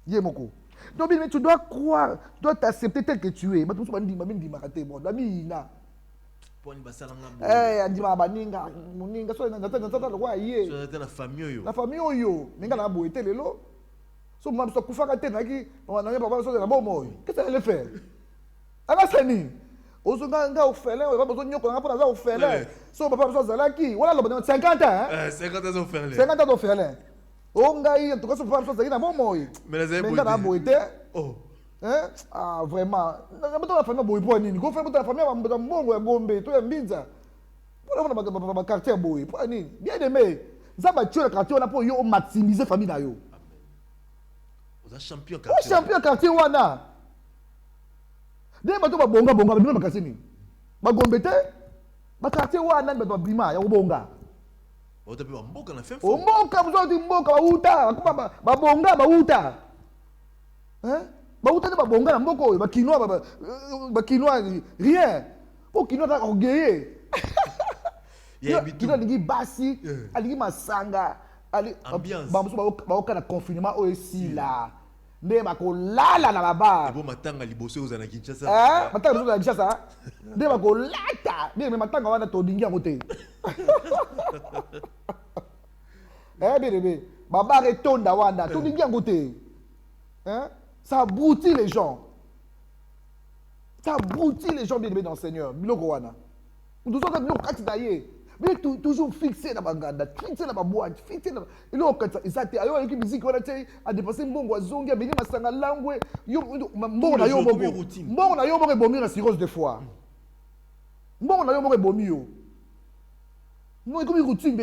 Yemoko. Donc mais tu dois croire, tu dois t'accepter tel que tu es. Mais tout ça dit maraté bon. Dami na. Andima baninga muninga so natata lokwa ye so la famille yo la famille oyo ninga na boité lelo so mama so kufaka te naki na papa so na bomo qu'est-ce que elle fait ala sani ozo nga ofele o baba so nyoko nga pona za ofele so papa so zalaki wala lo 50 hein 50 ans ofele 50 ans ofele o nga yi to so papa so zalaki na bomo mais na boité oh hein? Ah, vraiment. La famille boy pour nini? Go faire la famille ba mbongo ya ngombe, to ya mbinza. Pour la quartier boy, pour nini? Bien aimé. Ça va tuer le quartier on a pour yo maximiser famille na yo. Vous êtes champion quartier. Champion quartier wana. Dès bato ba bonga ba quartier ni. Ba gombe te. Ba quartier wana ba bima ya bonga. Ba to pe ba mboka na fin fo. Mboka vous di mboka ba uta, ba bonga ba uta. Hein? Baouta ba bonga na mboko ba quinoa rien pour quinoa ta orgueilleux quinoa lingi basi alingi masanga ali ambiance ba oka na confinement o esila nde ba ko lala na baba bo matanga liboso oza na Kinshasa matanga liboso na Kinshasa nde ba ko lata nde matanga wana to dingi yango te bébé baba retonda wanda to dingi yango te hein. Ça abrutit les gens. Ça abrutit les gens bien aimés dans le Seigneur. Nous sommes mais toujours fixé dans la bangada, fixé dans la boîte, fixé dans la... Et là, ils ont une musique, à dépasser mon boison, à venir à Sangalangue, bon, on a eu bon la cirrhose de foie. Bon, on a eu bon mieux. Non, il y a une routine, il y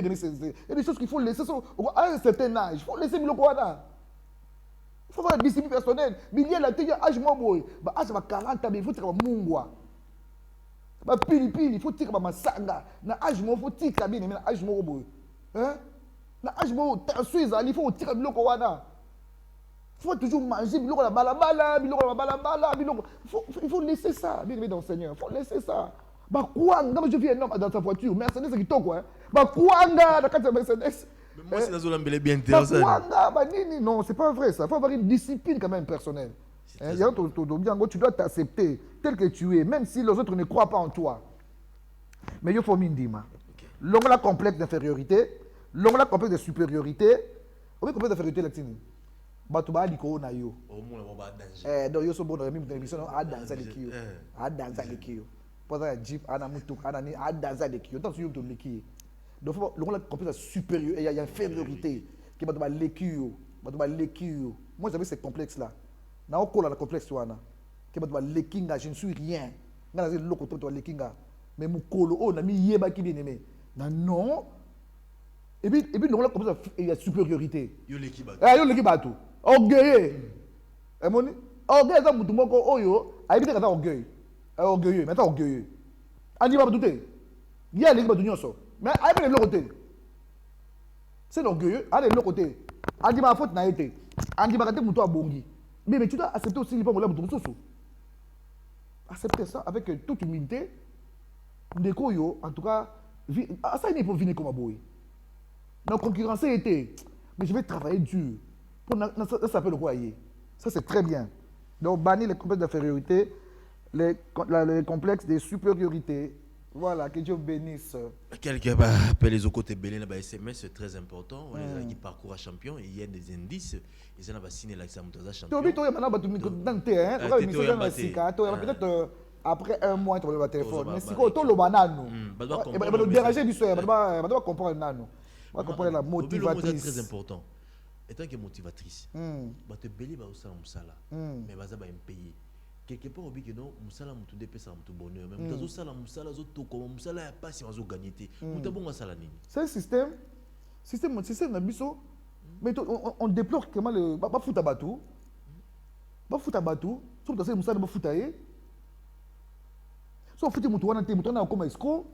a des choses qu'il faut laisser à un certain âge. Il faut laisser le Rwanda. Il faut avoir la discipline personnelle. Mais il y a la télé, âge moi, âge 40 ans, il faut tirer mungwa. Pili, il faut tirer masanga. Na âge moi, il faut tirer bien, mais âge moi, hein? Na âge moi, il faut tirer le Rwanda. Il faut toujours manger, il faut laisser ça, bien dans le Seigneur. Il faut laisser ça. Quand je vis un homme dans sa voiture, Mercedes, c'est qui quoi? Dans la Mercedes. Moi, c'est la bien intéressant. Non, c'est pas vrai ça. Il faut avoir une discipline quand même personnelle. Tu dois t'accepter tel que tu es, même si les autres ne croient pas en toi. Mais il faut m'indima. L'ongla complexe d'infériorité, l'ongla complexe de supériorité. Oui, complexe d'infériorité, là, Batuba di ko na yo. Au moins, on va danger. Donc yo so bon dans l'émission, à danser les kiyo. À danser les kiyo. Pour ça, Jeep, ana mutuk, ana ni, à danser les kiyo. Tant que tu les kiyo. Donc, l'on complexe supérieur, il y a infériorité qui va te l'équipe. Moi, j'avais ce complexe-là. Dans le complexe, qui va te l'équipe, je ne suis rien. Je ne suis pas l'équipe. Mais mon colo, on a mis yéba qui vient aimer. Non. Et puis, il y a supériorité. Il y a l'équipe. Il y a l'équipe. Orgueilleux. Orgueilleux, c'est tout le monde. Il y a orgueil. Orgueilleux. Mais orgueilleux. Il y a l'équipe. Mais il y a l'autre côté. C'est orgueilleux. Il y a l'autre côté. Il y a faute na été. Il y a des moutons à bongi. Mais tu dois accepter aussi les pommes là pour tout. Accepter ça avec toute humilité. En tout cas, ça n'est pas venir comme un boy. La concurrence était. Mais je vais travailler dur. Ça s'appelle le royer. Ça c'est très bien. Donc bannir les complexes d'infériorité, les complexes de supériorité. Voilà, que Dieu bénisse. Quelqu'un va appeler les côtés belé dans SMS, c'est très important. On les a qui parcours à champion, il y a des indices. Ils ont signé l'accès à Moutaza champion. Tu as maintenant peut-être après un mois, tu vas le téléphone. Mais si tu as le banane, tu vas déranger du soir, tu vas comprendre. va comprendre la motivatrice. C'est très important. Étant que motivatrice, te beli ba osala musala, mais baza ba payer. Quelque part obi que non musala mutu depesa mutu bonheur, mais mutu sala musala zo to comme musala ya passe bazo gagner te. Mutu bonga sala nini. C'est un système na biso, mais on déplore comment le ba futa batu. Ba futa batu, so to musala ba futa ye. So futi mutu wana te, mutu na comme escroc,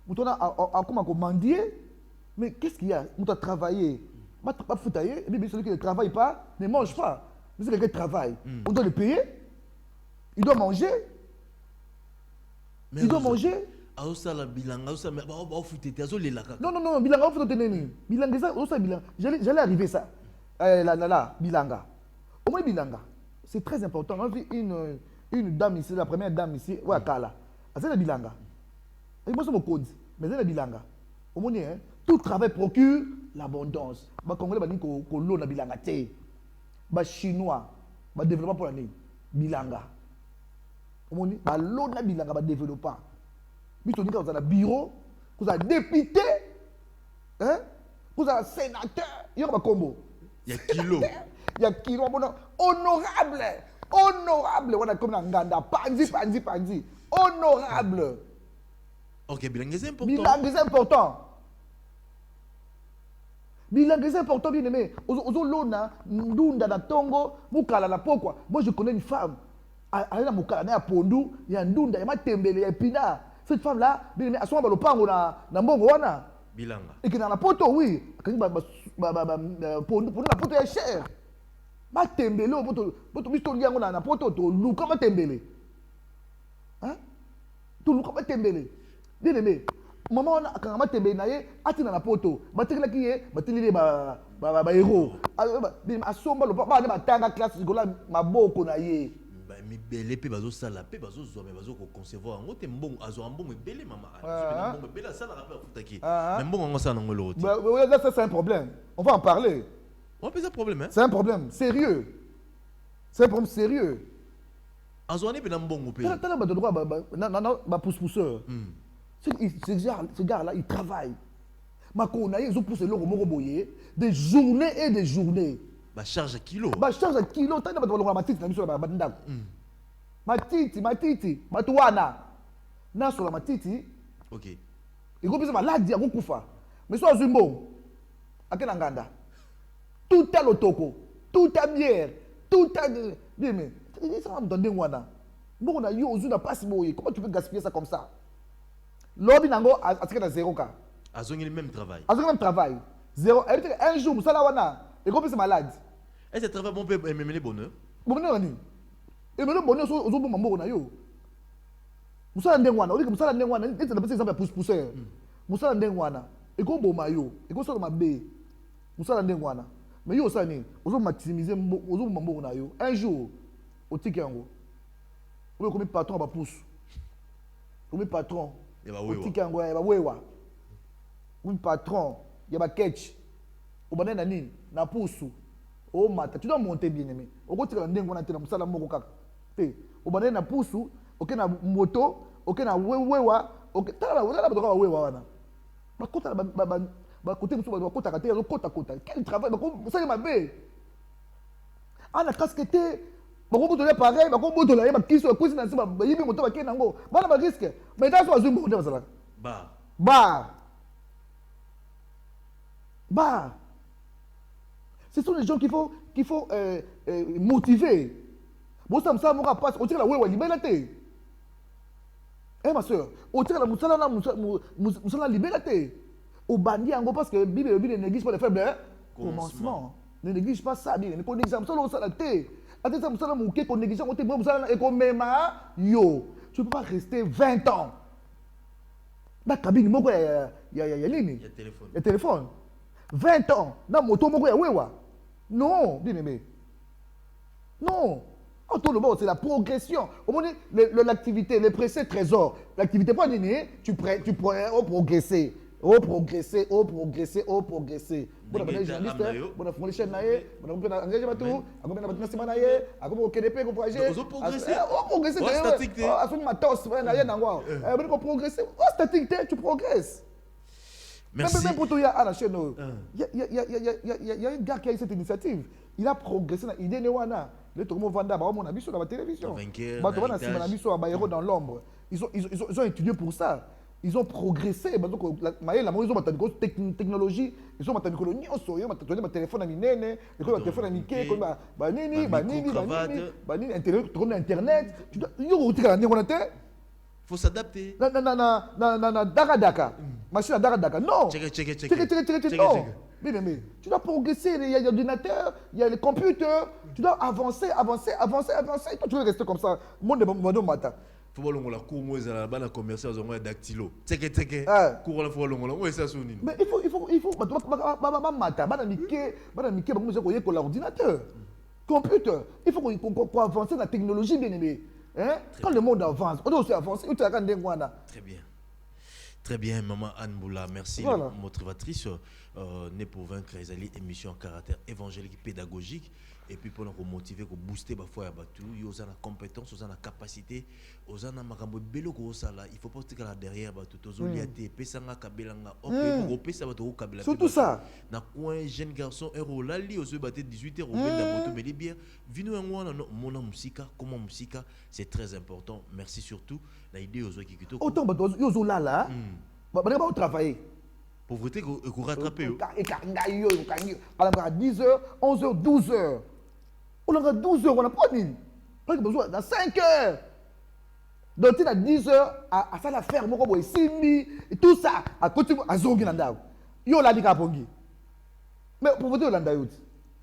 mutu na comme mendier. Mais qu'est-ce qu'il y a? Mutu a travaillé. Pas foutailler, et puis celui qui ne travaille pas ne mange pas. Mais c'est quelqu'un qui travaille. On doit le payer. Il doit manger. Il doit manger. Non, bilanga, j'allais arriver ça. Bilanga. Au moins, bilanga. C'est très important. On a vu une dame ici, la première dame ici, ouais, Kala. C'est la bilanga. Et moi, c'est mon code. Mais c'est la bilanga. Au moins, tout travail procure l'abondance. Les Congolais ont dit que l'eau na bilanga. Les Chinois, le développement pour l'année. Bilanga. Au moins, l'eau na bilanga va développer. Vous avez un bureau, vous avez un député, vous avez un sénateur. Il y a un combo. Il y a kilo. Il y a kilo. Honorable. Honorable. On a comme un ganda. Panzi. Honorable. Ok, bilanga c'est important. Bilanga c'est important. Bilanga c'est important, bien aimé. Ozolona, ndunda na tongo, mukala na pokwa. Moi je connais une femme. Elle a mukala na pondu, il y a ndunda, il y a matembele, il y a pina. Cette femme là, bien aimé, à son moment le pango na mbongo wana. Bilanga. Et qui dans la poto, oui. Pondu na poto est cher. Matembele, poto bisto liango na poto, to luka matembele. Hein? To luka matembele. Bien aimé. Maman quand on tembé naé atina na poto batekela kiye batelile ba héros asomba le papa na batanga classe gola maboko na ye ba mi belé pe bazo sala pe bazo zo mais bazo ko concevoir ngote mbongo azo mbongo belé mama mbongo belé sala rappeur futaki mais mbongo ngo sala ngolo oti ça c'est un problème, on va en parler. On peut ça problème hein, c'est un problème sérieux, c'est un problème sérieux. azo ne pe na mbongo pe tala ba droit ba pousse-pousseur. Ce gars-là, il travaille. Ils ont poussé le romo boyé des journées et des journées. Bah charge à kilo. Bah charge à kilo. T'as pas de ma matiti na miso la bandako. Matiti, matuana. Na sur la matiti. OK. Il go pisa maladi ya kufa. Mais so azumbo. Akena nganda. Tout à l'otoko, tout à bière, tout à bien mais ça va me donner wana. Bon on a eu ozuna passe boyé. Comment tu peux gaspiller ça comme ça? Lobby nango a zéro cas. Ils ont le même travail. Ils ont le même travail. Zéro. Un jour, ça wana. Et comme c'est malade. Est-ce que travail bon peut mener bonheur? Bonheur ni. Et maintenant bonheur so zo mambo na yo. Musala ndengwana, on dit que musala ndengwana, c'est un exemple pousse pousser. Musala ndengwana. Et comme boma yo, et comme ça mabe. Musala ndengwana. Mais yo ça ni, ozo maximiser ozo mambo na yo. Un jour, au tikango. On comme patron ba pousse. Comme patron. Il va wewa. Tikango ya ba wewa. Un patron, il y a un catch. Au banane nani, na pousse. Oh mata, tu dois monter bien aimé. Au côté de l'ending on a été dans musala moko kaka. Au banane na pousse, OK na moto, OK na wewa, OK tala ba droit wewa wana. Ba kota ba côté musu ba kota kata, kota. Quel travail, ba ko ça ma bé. Ana casquette. Bako botola pareil, bako botola ba kiso ko sina siba ba yibi moto ba kena ngo. Bana ba risque. Mais dans so azumbo ndeba sala. Bah. Ce sont les gens qu'il faut motiver. Bon ça me moka passe, on tire la wewa libérate. Eh ma soeur, on tire la musala libérate. Au bandi ango parce que Bible ne néglige pas les faibles commencement. Ne néglige pas ça, ne néglige pas ça la té. Attends ça musala mouké qu'on néglige on te musala et qu'on mema yo. Tu peux pas rester 20 ans. Dans cabine moko ya ligne. Il y a téléphone. 20 ans dans moto moko ya wewa. Non, bien aimé. Non. C'est la progression. Au moins, l'activité, les précès trésors. L'activité pas nini, tu pourrais progresser. Progresser. Bon, on a journaliste, on a fondé chaîne naé, on a engagé bateau, on a battu na naé, on a KDP qu'on progresser. Progresser. Statique. À ce matos, naé nangwa. On progresser. Statique, tu progresses. Merci. Même pour toi, il y a à la chaîne, il y a un gars qui a eu cette initiative. Il a progressé. Il est né le tourment Vanda, on a vu sur la télévision. Dans l'ombre. Ils ont étudié pour ça. Ils ont progressé. Ils ont technologie. Ils ont un téléphone à minene, un téléphone à Mickey, Internet. Il faut s'adapter. Daka. Machine à Daka. Non. Non. Mais tu dois progresser. Il y a l'ordinateur, il y a les computers. Tu dois avancer. Et toi, tu veux rester comme ça. Monde de matin. Il faut que la cour la commercial aux dactylo. Mais il faut l'ordinateur. Computer. Il faut qu'on avance dans la technologie, bien aimé. Hein? Quand le monde avance, on doit aussi avancer. Très bien. Très bien, maman Anne Boula. Merci, voilà. Motivatrice. Né pour vaincre les alliés, émission en caractère évangélique, pédagogique. Et puis pour nous motiver, pour booster, il faut avoir la compétence, il faut la capacité, il faut avoir il faut pas que là derrière, surtout ça. Un jeune garçon, là, il a 18 heures, mais les biens, comment musique, c'est très important. Merci surtout. L'idée aux autres qui autant là, on travaille. Pauvreté, qu'on rattrape. À 10h, 11h, 12h. On a 12h, on n'a pas besoin. Dans 5 heures. Donc, à 10h, à ça la ferme, et tout ça, à côté, à Zonginanda. Yo la dit Kapongi. Mais pauvreté, Yolanda,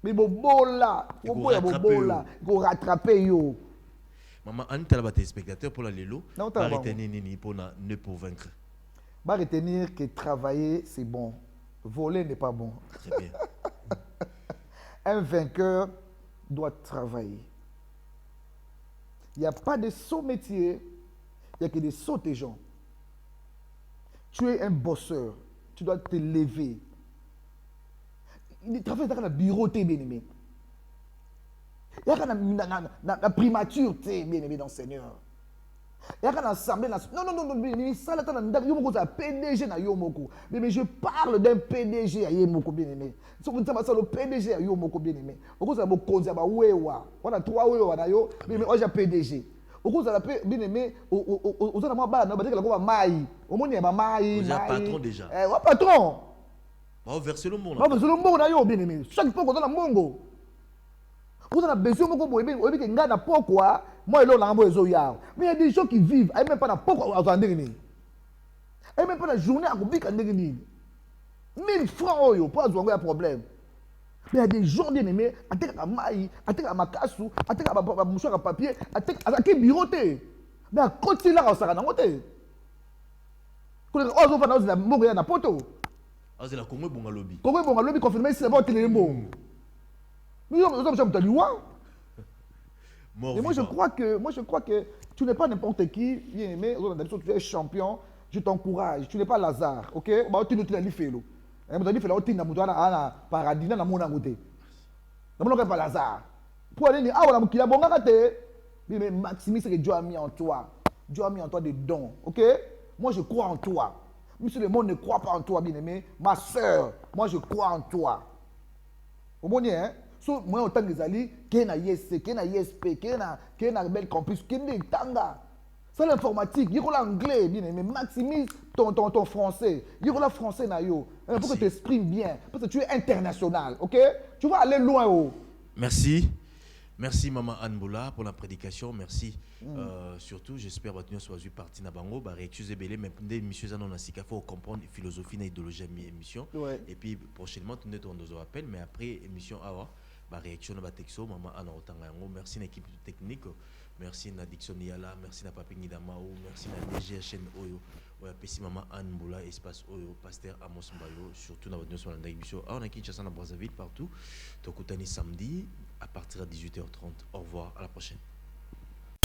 mais bon, là, il faut rattraper. Maman, Anne, tu as des spectateurs pour la Lélo. Non, tu as retenu pour ne pour vaincre. Va retenir que travailler, c'est bon. Voler n'est pas bon. Très bien. Un vainqueur doit travailler. Il n'y a pas de saut métier, il n'y a que des sauts gens. Tu es un bosseur, tu dois te lever. Il travaille dans le bureau, bien aimé. Il y a la primature, bien aimé dans le Seigneur. Il y a l'assemblée nationale. Non, mais ça, là, PDG na Yomoko. Mais je parle d'un PDG à Yomoko, bien aimé. Le PDG à Yomoko, bien aimé. On a 3 Wewa, mais on a PDG. On a bien aimé. On a patron déjà. Patron. On va verser le monde. On va verser le monde, bien aimé. Chaque fois qu'on a le monde. Vous avez besoin de moi, mais il y a des gens qui vivent, et même pas dans pourquoi et même pas la journée à 1000 francs, pas de problème. Mais il y a des gens bien aimés, à maï, à makasu, à mouchoir à papier, à biroté. Mais à côté là, on s'arrête dans côté. Quand on va dans la mourir dans poto. Ah, c'est la Congo bon lobby. Congo bon lobby confirmé c'est bon télémo. Mais moi je crois que tu n'es pas n'importe qui, bien aimé, tu es champion, je t'encourage, tu n'es pas Lazare, ok? Tu n'es pas Lazare. Pour aller dire, mais Maximis, c'est que Dieu a mis en toi. Dieu a mis en toi des dons, ok? Moi je crois en toi. Même si le monde ne croit pas en toi, bien aimé, ma soeur, moi je crois en toi. Au bon hein? So, moi, autant que Zali, qu'il y a ISC, qu'il y a ISP, qu'il y a Bel Campus, qu'il y a Tanga. C'est l'informatique, il y a l'anglais, bien aimé. Maximise ton français. Il y a le français, il faut que tu t'exprimes bien. Parce que tu es international, ok? Tu vas aller loin. Oh. Merci. Merci, Maman Anne Boula, pour la prédication. Merci. Surtout, j'espère que tu sois parti dans Bango. Excusez moi mais l'émission, il faut comprendre la philosophie et l'idéologie de l'émission. Et puis, prochainement, tu nous appel. Mais après, l'émission, réaction à texto maman Anne Otangango. Merci à l'équipe technique. Merci à Dixon Yala. Merci à Papi Nidamao. Merci à DGHN Oyo. Merci maman Anne Boula, espace Oyo, pasteur Amos Mbayo. Surtout dans votre émission, on a Kinshasa, à Brazzaville, partout. Donc, samedi à partir de 18h30. Au revoir, à la prochaine.